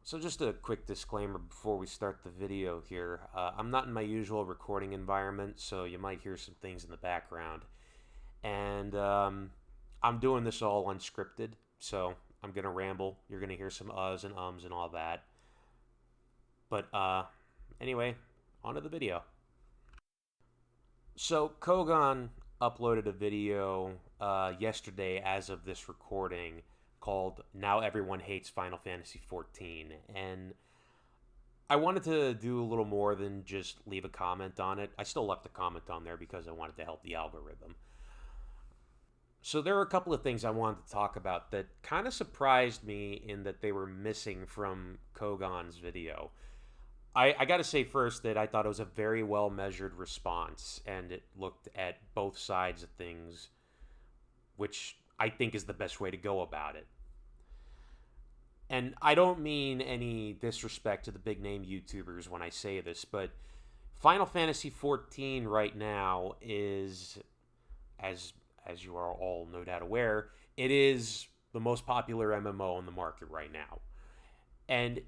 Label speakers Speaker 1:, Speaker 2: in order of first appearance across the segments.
Speaker 1: So just a quick disclaimer before we start the video here. I'm not in my usual recording environment, so you might hear some things in the background. And I'm doing this all unscripted, so I'm going to ramble. You're going to hear some uhs and ums and all that. But anyway, on to the video. So Kougan uploaded a video yesterday as of this recording called Now Everyone Hates Final Fantasy XIV. And I wanted to do a little more than just leave a comment on it. I still left a comment on there because I wanted to help the algorithm. So there are a couple of things I wanted to talk about that kind of surprised me in that they were missing from Kougan's video. I got to say first that I thought it was a very well measured response, and it looked at both sides of things, which I think is the best way to go about it. And I don't mean any disrespect to the big name YouTubers when I say this, but Final Fantasy XIV right now is, as you are all no doubt aware, it is the most popular MMO on the market right now. And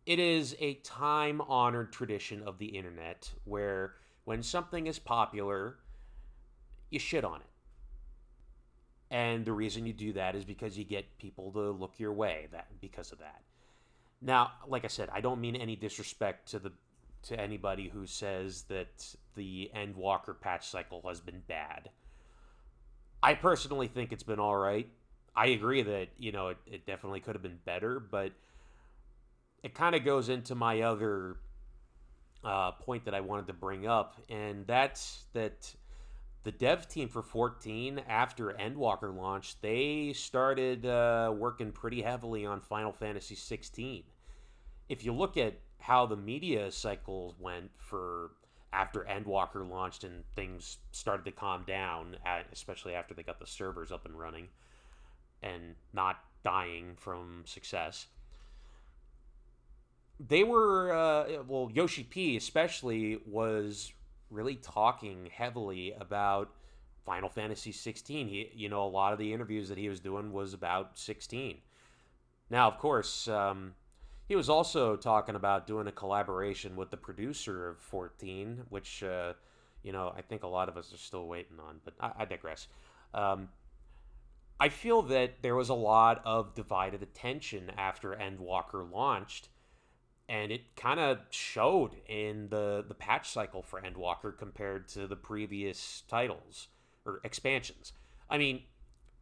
Speaker 1: it is a time-honored tradition of the internet where when something is popular, you shit on it. And the reason you do that is because you get people to look your way because of that. Now, like I said, I don't mean any disrespect to anybody who says that the Endwalker patch cycle has been bad. I personally think it's been all right. I agree that, it definitely could have been better, but it kind of goes into my other point that I wanted to bring up, and that's that the dev team for 14, after Endwalker launched, they started working pretty heavily on Final Fantasy 16. If you look at how the media cycle went for after Endwalker launched and things started to calm down, especially after they got the servers up and running and not dying from success, they were, Yoshi P especially was really talking heavily about Final Fantasy 16. A lot of the interviews that he was doing was about 16. Now, of course, he was also talking about doing a collaboration with the producer of 14, which, I think a lot of us are still waiting on, but I digress. I feel that there was a lot of divided attention after Endwalker launched, and it kind of showed in the patch cycle for Endwalker compared to the previous titles or expansions. I mean,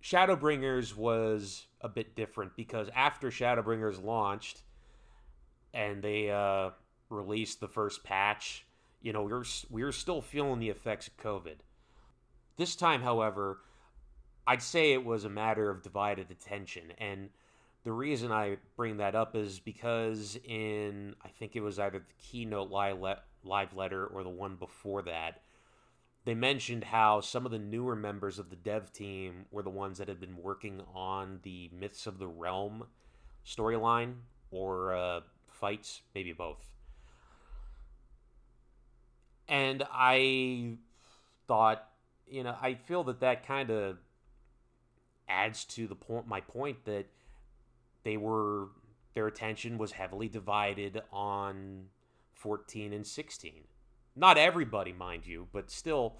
Speaker 1: Shadowbringers was a bit different because after Shadowbringers launched and they released the first patch, we were still feeling the effects of COVID. This time, however, I'd say it was a matter of divided attention, and the reason I bring that up is because I think it was either the keynote live letter or the one before that, they mentioned how some of the newer members of the dev team were the ones that had been working on the Myths of the Realm storyline or fights, maybe both. And I thought, I feel that kind of adds to my point that their attention was heavily divided on 14 and 16. Not everybody, mind you, but still,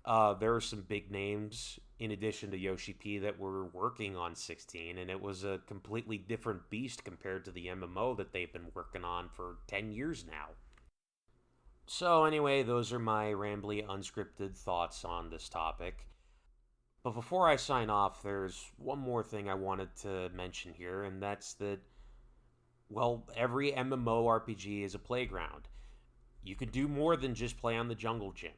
Speaker 1: there are some big names in addition to Yoshi P that were working on 16, and it was a completely different beast compared to the MMO that they've been working on for 10 years now. So anyway, those are my rambly, unscripted thoughts on this topic. But before I sign off, there's one more thing I wanted to mention here, and that's that, every MMORPG is a playground. You can do more than just play on the jungle gym.